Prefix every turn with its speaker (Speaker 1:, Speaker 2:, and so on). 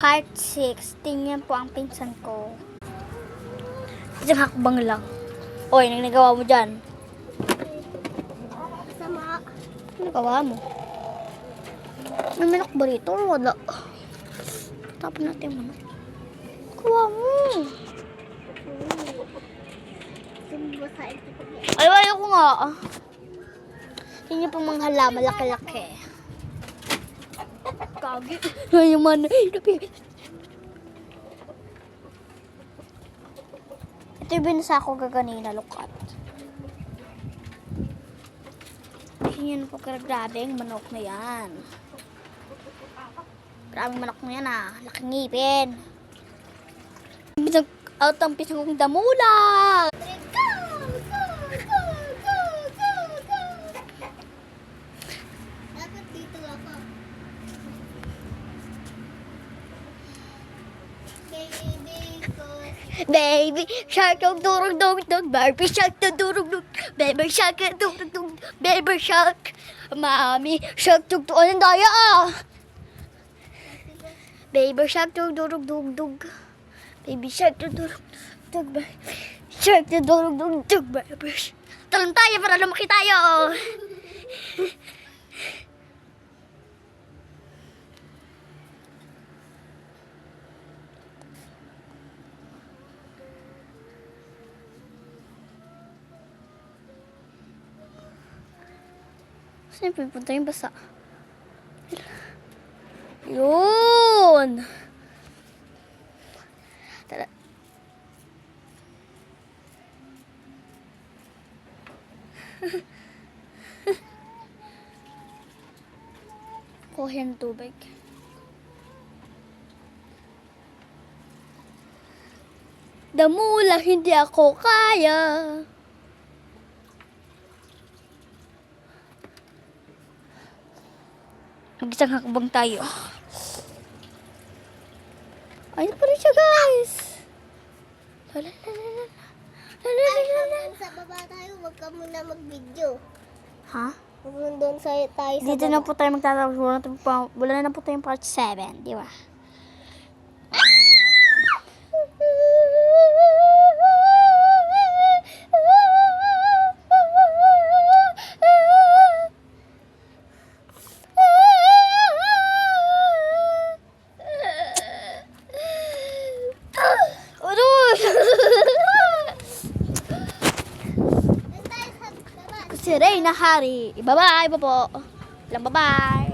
Speaker 1: Part 6. Tingnan po ang pinsan ko. Isang hakbang lang. Oy, anong nagawa mo dyan?
Speaker 2: Sama.
Speaker 1: Ano nagawa mo? May manok ba rito? Wala. Tapon natin yung manok. Gawa mo.
Speaker 2: Sumbasain ko.
Speaker 1: Ay, wala ko nga. Tingnan po mga halaman, laki-laki. Kagi. Ay, yung manok. Ito yung binasa ko kaganina, lukat. Tingnan po, grabe yung manok na yan. Grabe yung manok na yan ah. Laking ngipin. Out ang pisang kong damula.
Speaker 2: Dapat dito ako. Baby ko.
Speaker 1: Baby shark, dog, durug, dog, dog, baby shark, durug, dog, baby shark, durug, dog, baby shark, mommy shark, dug, dug, anong daya ah? Baby shark, dug, durug, dug, dug, baby shark, dug, durug, dug, baby shark, dug, durug, dug, dug, baby shark. Talon tayo para lumaki tayo. Saan pupunta yung basa? Yun! Tara. Kuha ng tubig. Damula, hindi ako kaya. Mag-isang hakbang tayo. Ayun pa rin siya, guys.
Speaker 2: Sa baba tayo, wag ka muna mag-video.
Speaker 1: Ha?
Speaker 2: Huwag mo doon tayo sa
Speaker 1: Dito na po tayo magtatapos. Wala na po tayong part 7, di ba? Si Reyna Hari. Bye-bye po. Bye-bye.